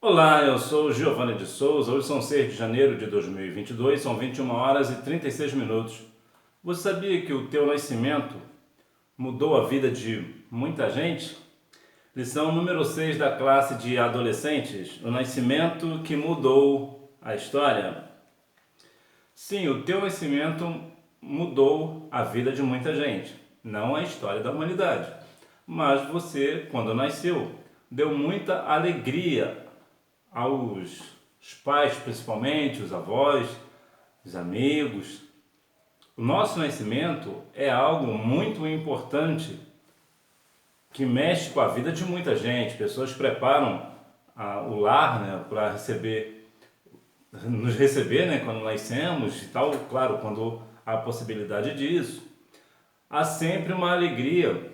Olá, eu sou Giovanni de Souza. Hoje são 6 de janeiro de 2022, são 21 horas e 36 minutos. Você sabia que o teu nascimento mudou a vida de muita gente? Lição número 6 da classe de adolescentes: o nascimento que mudou a história. Sim, o teu nascimento mudou a vida de muita gente, não a história da humanidade. Mas você, quando nasceu, deu muita alegria aos pais, principalmente, os avós, os amigos. O nosso nascimento é algo muito importante que mexe com a vida de muita gente. Pessoas preparam o lar, né, para nos receber, né, quando nascemos e tal. Claro, quando há a possibilidade disso. Há sempre uma alegria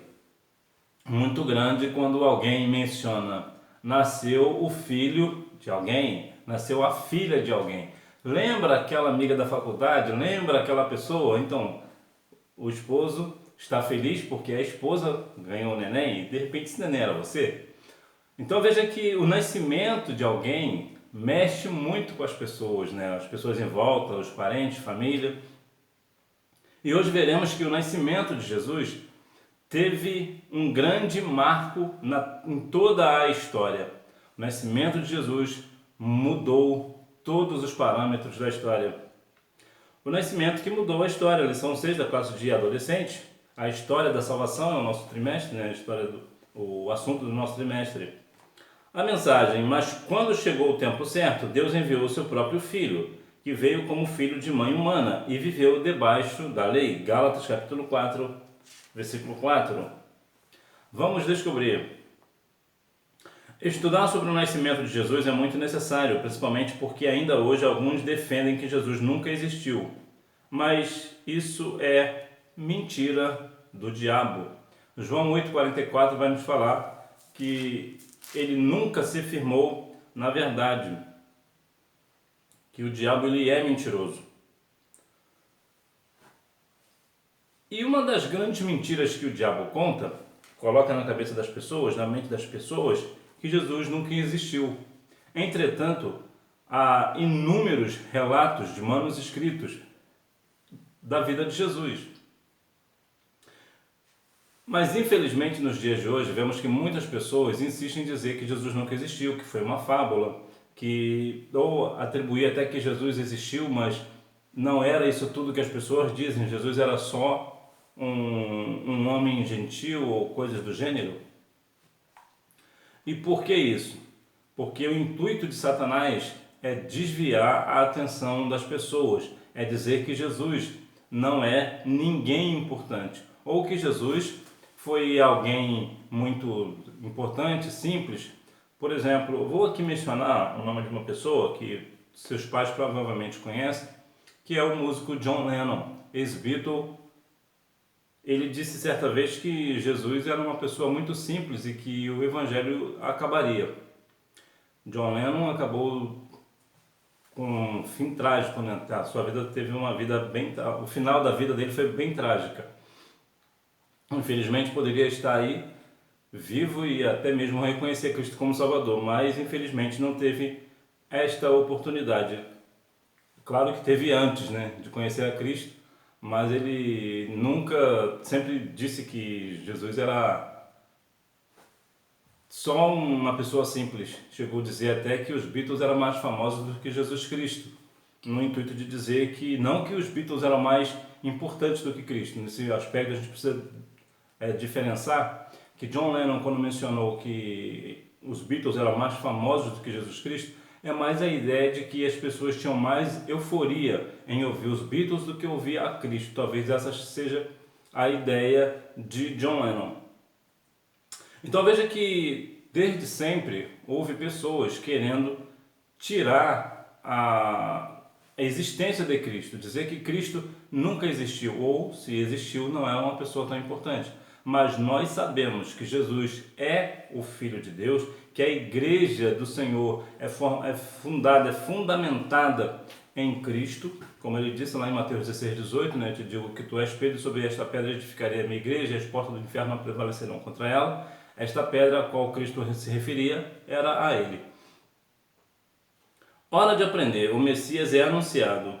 muito grande quando alguém menciona: nasceu o filho de alguém, nasceu a filha de alguém. Lembra aquela amiga da faculdade? Lembra aquela pessoa? Então, o esposo está feliz porque a esposa ganhou o neném e de repente esse neném era você. Então veja que o nascimento de alguém mexe muito com as pessoas, né? As pessoas em volta, os parentes, família. E hoje veremos que o nascimento de Jesus teve um grande marco em toda a história. O nascimento de Jesus mudou todos os parâmetros da história. O nascimento que mudou a história, lição 6 da classe de adolescente. A história da salvação é o nosso trimestre, né? O assunto do nosso trimestre. A mensagem: mas quando chegou o tempo certo, Deus enviou o seu próprio Filho, que veio como filho de mãe humana e viveu debaixo da lei. Gálatas capítulo 4, versículo 4. Vamos descobrir. Estudar sobre o nascimento de Jesus é muito necessário, principalmente porque ainda hoje alguns defendem que Jesus nunca existiu. Mas isso é mentira do diabo. João 8,44 vai nos falar que ele nunca se firmou na verdade, que o diabo ele é mentiroso. E uma das grandes mentiras que o diabo conta, coloca na cabeça das pessoas, na mente das pessoas, que Jesus nunca existiu. Entretanto, há inúmeros relatos de manuscritos da vida de Jesus. Mas infelizmente nos dias de hoje vemos que muitas pessoas insistem em dizer que Jesus nunca existiu, que foi uma fábula, ou atribuir até que Jesus existiu, mas não era isso tudo que as pessoas dizem. Jesus era só um homem gentil ou coisas do gênero. E por que isso? Porque o intuito de Satanás é desviar a atenção das pessoas, é dizer que Jesus não é ninguém importante, ou que Jesus foi alguém muito importante, simples. Por exemplo, vou aqui mencionar o nome de uma pessoa que seus pais provavelmente conhecem, que é o músico John Lennon, ex-Beatle. Ele disse certa vez que Jesus era uma pessoa muito simples e que o evangelho acabaria. John Lennon acabou com um fim trágico, né? A sua vida teve uma vida bem, o final da vida dele foi bem trágica. Infelizmente poderia estar aí vivo e até mesmo reconhecer Cristo como Salvador, mas infelizmente não teve esta oportunidade. Claro que teve antes, né, de conhecer a Cristo, mas ele nunca, sempre disse que Jesus era só uma pessoa simples. Chegou a dizer até que os Beatles eram mais famosos do que Jesus Cristo, no intuito de dizer que não que os Beatles eram mais importantes do que Cristo. Nesse aspecto a gente precisa diferenciar que John Lennon, quando mencionou que os Beatles eram mais famosos do que Jesus Cristo, é mais a ideia de que as pessoas tinham mais euforia em ouvir os Beatles do que ouvir a Cristo. Talvez essa seja a ideia de John Lennon. Então veja que desde sempre houve pessoas querendo tirar a existência de Cristo, dizer que Cristo nunca existiu, ou se existiu não é uma pessoa tão importante. Mas nós sabemos que Jesus é o Filho de Deus, que a igreja do Senhor é fundada, é fundamentada em Cristo, como ele disse lá em Mateus 16:18, né? Eu te digo que tu és Pedro, sobre esta pedra edificarei a minha igreja, e as portas do inferno não prevalecerão contra ela. Esta pedra a qual Cristo se referia era a ele. Hora de aprender. O Messias é anunciado.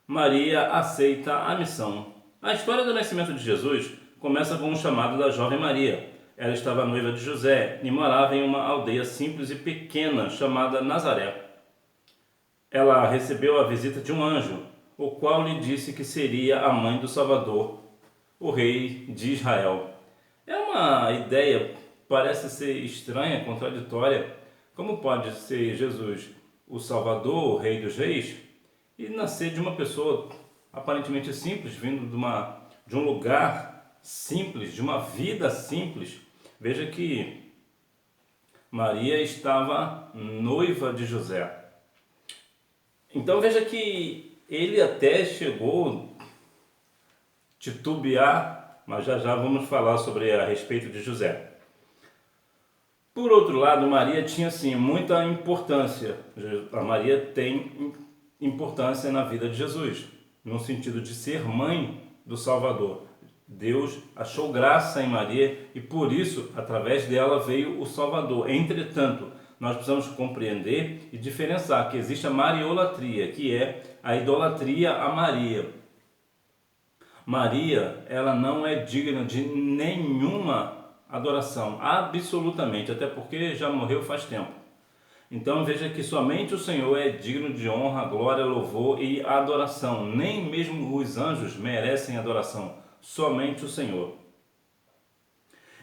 Maria aceita a missão. A história do nascimento de Jesus começa com o chamado da jovem Maria. Ela estava noiva de José e morava em uma aldeia simples e pequena chamada Nazaré. Ela recebeu a visita de um anjo, o qual lhe disse que seria a mãe do Salvador, o rei de Israel. É uma ideia, parece ser estranha, contraditória. Como pode ser Jesus o Salvador, o rei dos reis, e nascer de uma pessoa aparentemente simples, vindo de um lugar simples, de uma vida simples? Veja que Maria estava noiva de José. Então veja que ele até chegou a titubear, mas já vamos falar a respeito de José. Por outro lado, Maria tinha sim muita importância. A Maria tem importância na vida de Jesus, no sentido de ser mãe do Salvador. Deus achou graça em Maria e por isso, através dela, veio o Salvador. Entretanto, nós precisamos compreender e diferenciar que existe a mariolatria, que é a idolatria a Maria. Maria, ela não é digna de nenhuma adoração, absolutamente, até porque já morreu faz tempo. Então veja que somente o Senhor é digno de honra, glória, louvor e adoração. Nem mesmo os anjos merecem adoração, somente o Senhor.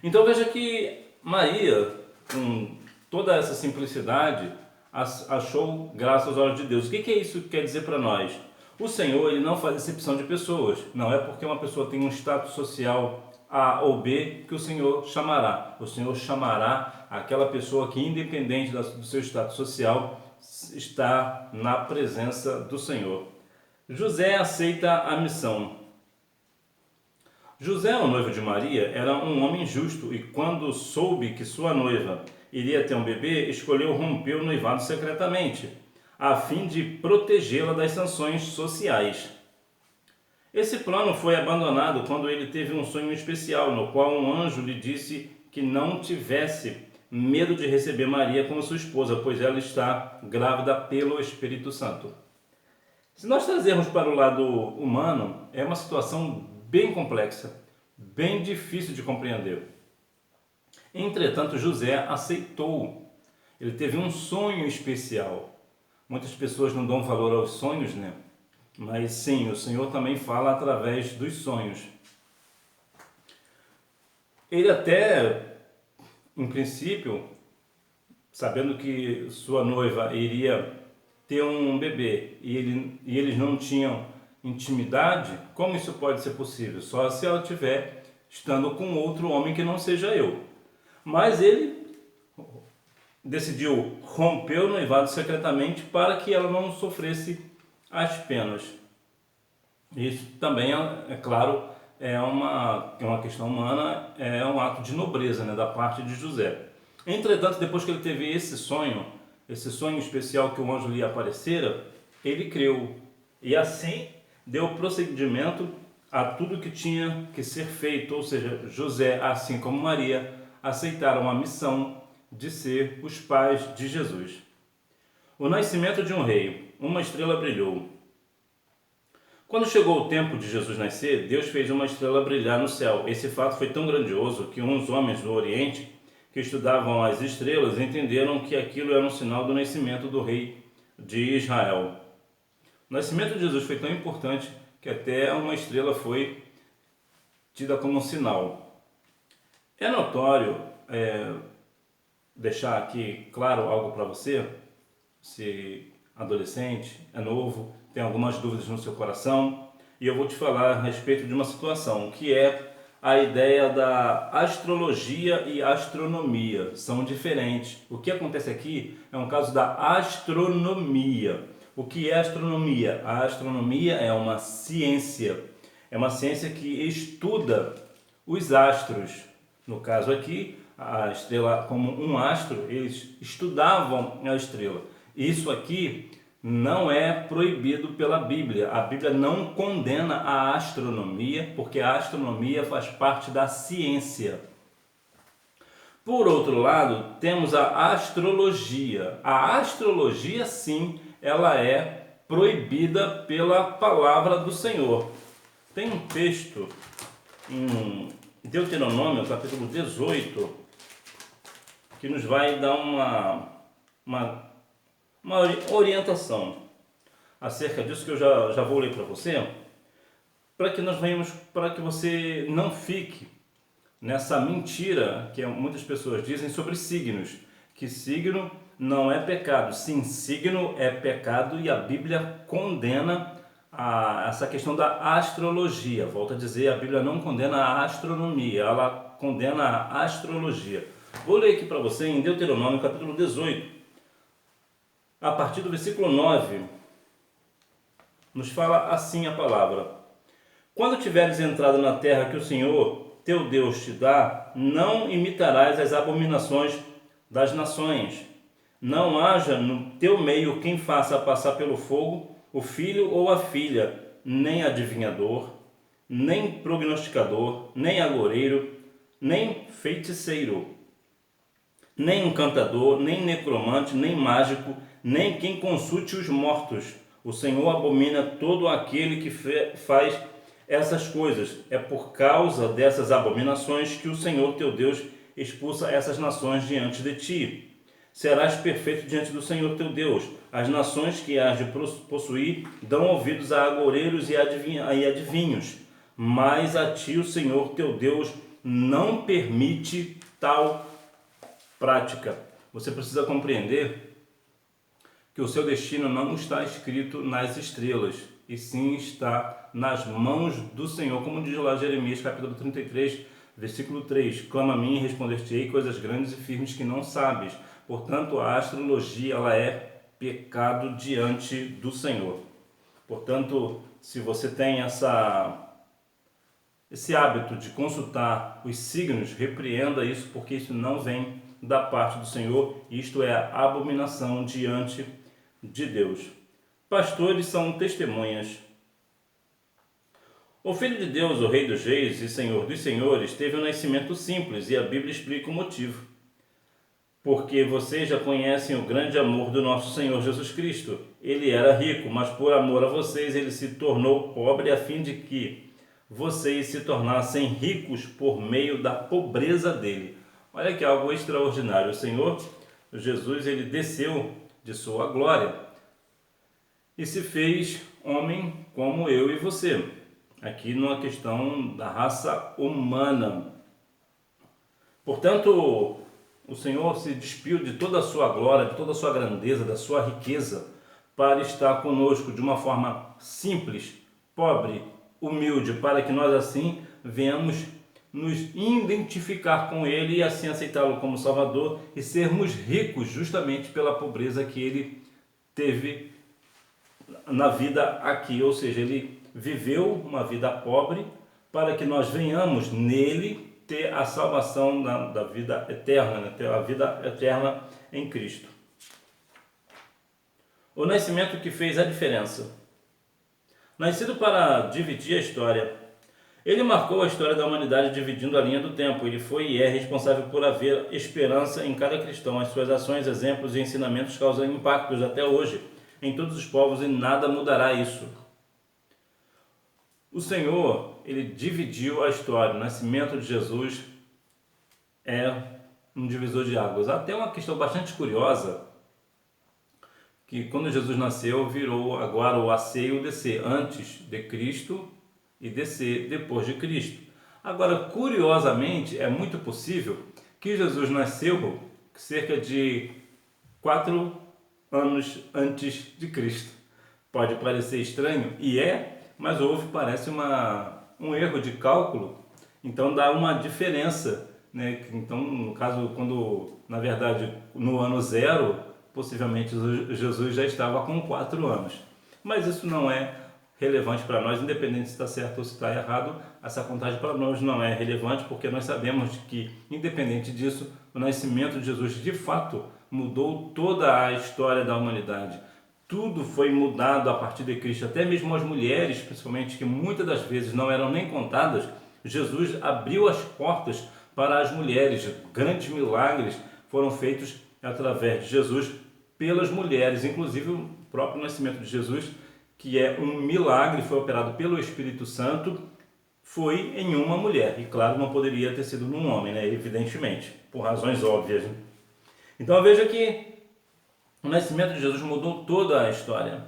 Então veja que Maria, com toda essa simplicidade, achou graça aos olhos de Deus. O que isso quer dizer para nós? O Senhor, ele não faz acepção de pessoas. Não é porque uma pessoa tem um status social A ou B que o Senhor chamará. O Senhor chamará aquela pessoa que, independente do seu status social, está na presença do Senhor. José aceita a missão. José, o noivo de Maria, era um homem justo e quando soube que sua noiva iria ter um bebê, escolheu romper o noivado secretamente, a fim de protegê-la das sanções sociais. Esse plano foi abandonado quando ele teve um sonho especial, no qual um anjo lhe disse que não tivesse medo de receber Maria como sua esposa, pois ela está grávida pelo Espírito Santo. Se nós trazermos para o lado humano, é uma situação bem complexa, bem difícil de compreender. Entretanto, José aceitou. Ele teve um sonho especial. Muitas pessoas não dão valor aos sonhos, né? Mas sim, o Senhor também fala através dos sonhos. Ele até, em princípio, sabendo que sua noiva iria ter um bebê e eles não tinham intimidade, como isso pode ser possível? Só se ela estiver estando com outro homem que não seja eu. Mas ele decidiu romper o noivado secretamente para que ela não sofresse as penas. Isso também, é claro, é uma questão humana, é um ato de nobreza, né, da parte de José. Entretanto, depois que ele teve esse sonho especial que o anjo lhe aparecera, ele creu e assim deu prosseguimento a tudo que tinha que ser feito, ou seja, José, assim como Maria, aceitaram a missão de ser os pais de Jesus. O nascimento de um rei, uma estrela brilhou. Quando chegou o tempo de Jesus nascer, Deus fez uma estrela brilhar no céu. Esse fato foi tão grandioso que uns homens do Oriente que estudavam as estrelas entenderam que aquilo era um sinal do nascimento do rei de Israel. O nascimento de Jesus foi tão importante que até uma estrela foi tida como um sinal. É notório, deixar aqui claro algo para você, se adolescente, é novo, tem algumas dúvidas no seu coração, e eu vou te falar a respeito de uma situação, que é a ideia da astrologia e astronomia. São diferentes. O que acontece aqui é um caso da astronomia. O que é astronomia? A astronomia é uma ciência que estuda os astros. No caso aqui, a estrela como um astro, eles estudavam a estrela. Isso aqui não é proibido pela Bíblia. A Bíblia não condena a astronomia, porque a astronomia faz parte da ciência. Por outro lado, temos a astrologia. A astrologia, sim, ela é proibida pela palavra do Senhor. Tem um texto em Deuteronômio, capítulo 18, que nos vai dar uma orientação acerca disso, que eu já vou ler para você, para que você não fique nessa mentira que muitas pessoas dizem sobre signos, que signo não é pecado. Sim, signo é pecado e a Bíblia condena essa questão da astrologia. Volto a dizer, a Bíblia não condena a astronomia, ela condena a astrologia. Vou ler aqui para você em Deuteronômio capítulo 18, a partir do versículo 9, nos fala assim a palavra: quando tiveres entrado na terra que o Senhor teu Deus te dá, não imitarás as abominações das nações. Não haja no teu meio quem faça passar pelo fogo o filho ou a filha, nem adivinhador, nem prognosticador, nem agoureiro, nem feiticeiro, nem encantador, nem necromante, nem mágico, nem quem consulte os mortos. O Senhor abomina todo aquele que faz essas coisas. É por causa dessas abominações que o Senhor teu Deus expulsa essas nações diante de ti. Serás perfeito diante do Senhor teu Deus. As nações que hás de possuir dão ouvidos a agoureiros e adivinhos, mas a ti o Senhor teu Deus não permite tal prática. Você precisa compreender que o seu destino não está escrito nas estrelas, e sim está nas mãos do Senhor, como diz lá Jeremias capítulo 33, versículo 3: clama a mim e responder-te-ei coisas grandes e firmes que não sabes. Portanto, a astrologia ela é pecado diante do Senhor. Portanto, se você tem esse hábito de consultar os signos, repreenda isso, porque isso não vem da parte do Senhor. Isto é abominação diante de Deus. Pastores são testemunhas. O Filho de Deus, o Rei dos Reis e Senhor dos Senhores, teve um nascimento simples, e a Bíblia explica o motivo. Porque vocês já conhecem o grande amor do nosso Senhor Jesus Cristo. Ele era rico, mas por amor a vocês ele se tornou pobre, a fim de que vocês se tornassem ricos por meio da pobreza dele. Olha que algo extraordinário. O Senhor Jesus, ele desceu de sua glória e se fez homem como eu e você. Aqui numa questão da raça humana. Portanto, o Senhor se despiu de toda a sua glória, de toda a sua grandeza, da sua riqueza, para estar conosco de uma forma simples, pobre, humilde, para que nós assim venhamos nos identificar com Ele e assim aceitá-lo como Salvador e sermos ricos justamente pela pobreza que Ele teve na vida aqui. Ou seja, Ele viveu uma vida pobre para que nós venhamos nele ter a salvação da vida eterna, né? Ter a vida eterna em Cristo. O nascimento que fez a diferença. Nascido para dividir a história, ele marcou a história da humanidade dividindo a linha do tempo. Ele foi e é responsável por haver esperança em cada cristão. As suas ações, exemplos e ensinamentos causam impactos até hoje em todos os povos e nada mudará isso. O Senhor, ele dividiu a história. O nascimento de Jesus é um divisor de águas. Até uma questão bastante curiosa, que quando Jesus nasceu, virou agora o AC e o DC, antes de Cristo e DC depois de Cristo. Agora, curiosamente, é muito possível que Jesus nasceu cerca de 4 anos antes de Cristo. Pode parecer estranho, e mas parece um erro de cálculo, então dá uma diferença, né? Então, no caso, quando, na verdade, no ano 0, possivelmente Jesus já estava com 4 anos. Mas isso não é relevante para nós, independente se está certo ou se está errado, essa contagem para nós não é relevante, porque nós sabemos que, independente disso, o nascimento de Jesus, de fato, mudou toda a história da humanidade. Tudo foi mudado a partir de Cristo, até mesmo as mulheres, principalmente, que muitas das vezes não eram nem contadas. Jesus abriu as portas para as mulheres. Grandes milagres foram feitos através de Jesus pelas mulheres, inclusive o próprio nascimento de Jesus, que é um milagre, foi operado pelo Espírito Santo, foi em uma mulher. E claro, não poderia ter sido num homem, né? Evidentemente, por razões óbvias. Então veja que o nascimento de Jesus mudou toda a história.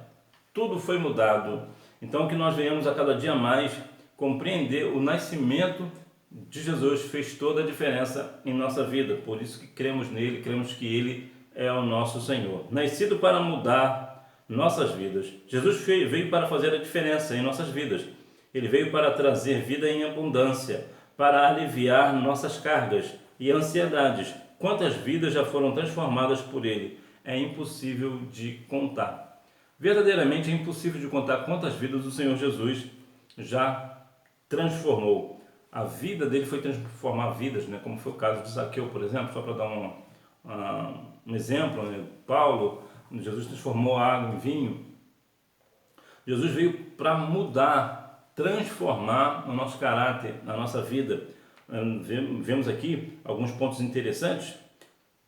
Tudo foi mudado. Então que nós venhamos a cada dia mais compreender o nascimento de Jesus fez toda a diferença em nossa vida. Por isso que cremos nele, cremos que ele é o nosso Senhor. Nascido para mudar nossas vidas. Jesus veio para fazer a diferença em nossas vidas. Ele veio para trazer vida em abundância, para aliviar nossas cargas e ansiedades. Quantas vidas já foram transformadas por ele? É impossível de contar. Verdadeiramente é impossível de contar quantas vidas o Senhor Jesus já transformou. A vida dele foi transformar vidas, né? Como foi o caso de Zaqueu, por exemplo, só para dar um exemplo, né? Paulo, Jesus transformou a água em vinho. Jesus veio para mudar, transformar o nosso caráter, a nossa vida. Vemos aqui alguns pontos interessantes.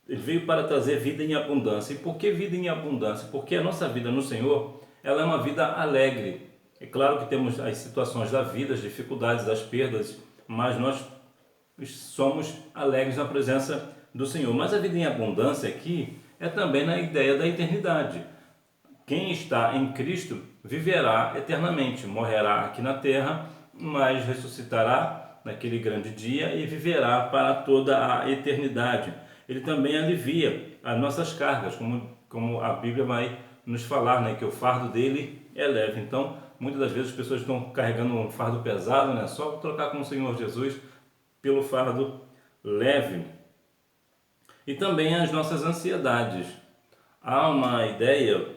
Ele veio para trazer vida em abundância. E por que vida em abundância? Porque a nossa vida no Senhor, ela é uma vida alegre. É claro que temos as situações da vida, as dificuldades, as perdas, mas nós somos alegres na presença do Senhor. Mas a vida em abundância aqui é também na ideia da eternidade. Quem está em Cristo viverá eternamente, morrerá aqui na terra, mas ressuscitará naquele grande dia e viverá para toda a eternidade. Ele também alivia as nossas cargas, como a Bíblia vai nos falar, né, que o fardo dele é leve. Então, muitas das vezes as pessoas estão carregando um fardo pesado, né, só trocar com o Senhor Jesus pelo fardo leve. E também as nossas ansiedades. Há uma ideia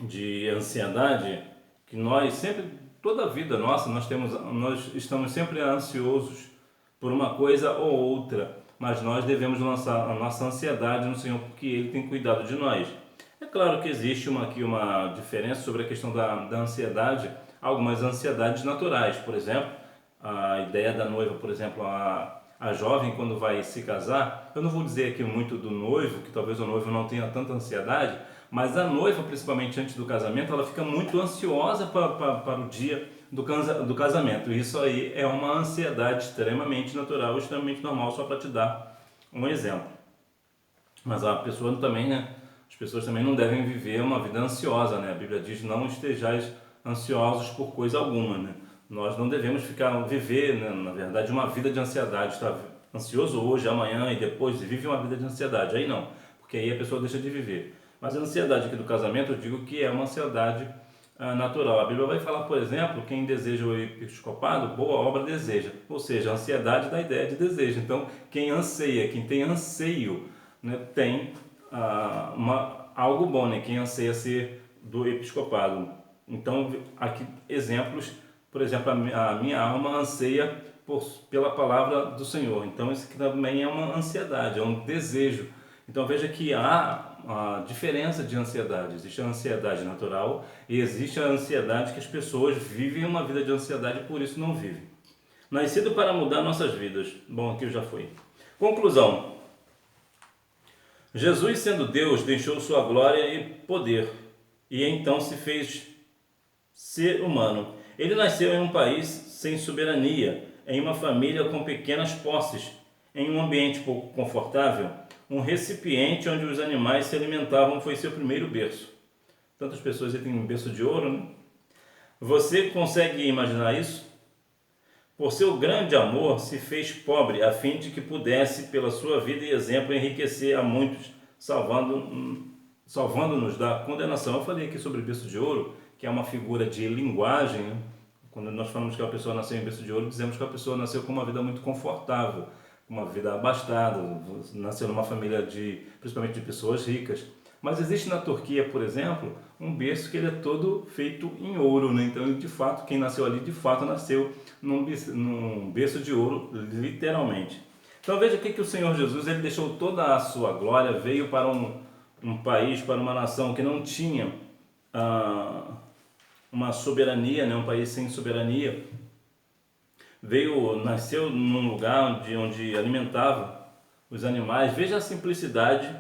de ansiedade que nós sempre, toda a vida nossa, nós estamos sempre ansiosos por uma coisa ou outra, mas nós devemos lançar a nossa ansiedade no Senhor porque Ele tem cuidado de nós. É claro que existe aqui uma diferença sobre a questão da ansiedade, algumas ansiedades naturais, por exemplo, a ideia da noiva, por exemplo, a jovem quando vai se casar, eu não vou dizer aqui muito do noivo, que talvez o noivo não tenha tanta ansiedade, mas a noiva, principalmente antes do casamento, ela fica muito ansiosa para o dia do casamento. Isso aí é uma ansiedade extremamente natural, extremamente normal, só para te dar um exemplo. Mas a pessoa também, né? As pessoas também não devem viver uma vida ansiosa, né? A Bíblia diz: não estejais ansiosos por coisa alguma, né? Nós não devemos viver, né, na verdade, uma vida de ansiedade, estar ansioso hoje, amanhã e depois, e vive uma vida de ansiedade. Aí não, porque aí a pessoa deixa de viver. Mas a ansiedade aqui do casamento, eu digo que é uma ansiedade natural. A Bíblia vai falar, por exemplo, quem deseja o episcopado, boa obra deseja. Ou seja, a ansiedade dá ideia de desejo. Então, quem anseia, quem tem anseio, né, tem algo bom, né? Quem anseia ser do episcopado. Então, aqui exemplos, por exemplo, a minha alma anseia pela palavra do Senhor. Então, isso aqui também é uma ansiedade, é um desejo. Então, veja que há a diferença de ansiedade. Existe a ansiedade natural e existe a ansiedade que as pessoas vivem uma vida de ansiedade e por isso não vivem. Nascido para mudar nossas vidas. Bom, aqui já foi. Conclusão. Jesus, sendo Deus, deixou sua glória e poder e então se fez ser humano. Ele nasceu em um país sem soberania, em uma família com pequenas posses, em um ambiente pouco confortável. Um recipiente onde os animais se alimentavam foi seu primeiro berço. Tantas pessoas têm um berço de ouro, né? Você consegue imaginar isso? Por seu grande amor, se fez pobre, a fim de que pudesse, pela sua vida e exemplo, enriquecer a muitos, salvando-nos da condenação. Eu falei aqui sobre berço de ouro, que é uma figura de linguagem, né? Quando nós falamos que a pessoa nasceu em berço de ouro, dizemos que a pessoa nasceu com uma vida muito confortável, uma vida abastada, nasceu numa família principalmente de pessoas ricas. Mas existe na Turquia, por exemplo, um berço que ele é todo feito em ouro, né? Então, de fato, quem nasceu ali, de fato, nasceu num berço de ouro, literalmente. Então, veja aqui que o Senhor Jesus, ele deixou toda a sua glória, veio para um país, para uma nação que não tinha uma soberania, né? Um país sem soberania. Nasceu num lugar onde alimentava os animais. Veja a simplicidade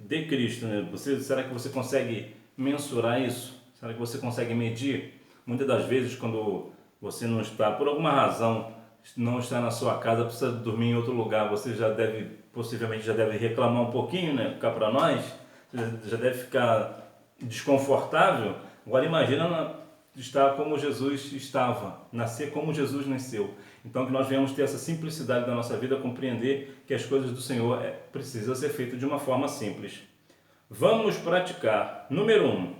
de Cristo, né? Será que você consegue mensurar isso? Será que você consegue medir? Muitas das vezes, quando você não está, por alguma razão, não está na sua casa, precisa dormir em outro lugar, você já deve, possivelmente já deve reclamar um pouquinho, né? Cá para nós, já deve ficar desconfortável. Agora imagina estar como Jesus estava, nascer como Jesus nasceu. Então que nós venhamos ter essa simplicidade da nossa vida, compreender que as coisas do Senhor precisam ser feitas de uma forma simples. Vamos praticar. Número 1.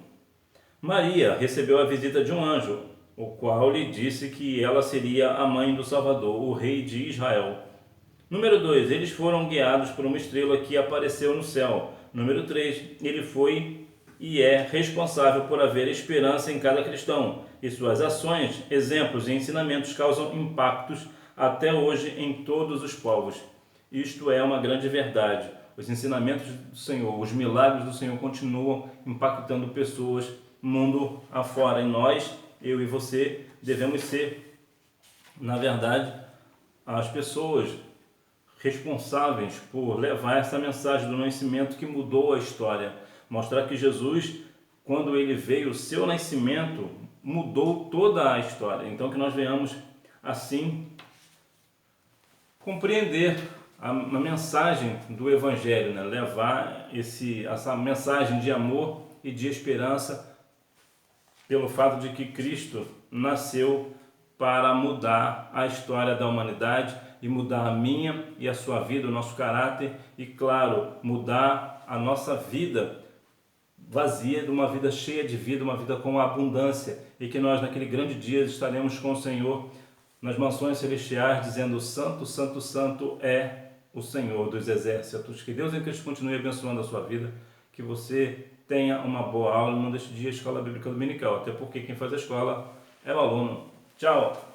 Maria recebeu a visita de um anjo, o qual lhe disse que ela seria a mãe do Salvador, o rei de Israel. Número 2. Eles foram guiados por uma estrela que apareceu no céu. Número 3. Ele foi e é responsável por haver esperança em cada cristão, e suas ações, exemplos e ensinamentos causam impactos até hoje em todos os povos. Isto é uma grande verdade. Os ensinamentos do Senhor, os milagres do Senhor continuam impactando pessoas mundo afora. E nós, eu e você, devemos ser, na verdade, as pessoas responsáveis por levar essa mensagem do nascimento que mudou a história. Mostrar que Jesus, quando ele veio, o seu nascimento mudou toda a história. Então que nós venhamos assim compreender a mensagem do Evangelho, né? Levar essa mensagem de amor e de esperança pelo fato de que Cristo nasceu para mudar a história da humanidade e mudar a minha e a sua vida, o nosso caráter e, claro, mudar a nossa vida vazia de uma vida cheia de vida, uma vida com abundância, e que nós naquele grande dia estaremos com o Senhor nas mansões celestiais dizendo: Santo, Santo, Santo é o Senhor dos exércitos. Que Deus em Cristo continue abençoando a sua vida, que você tenha uma boa aula. Não deixe de ir à Escola Bíblica Dominical, até porque quem faz a escola é o aluno. Tchau!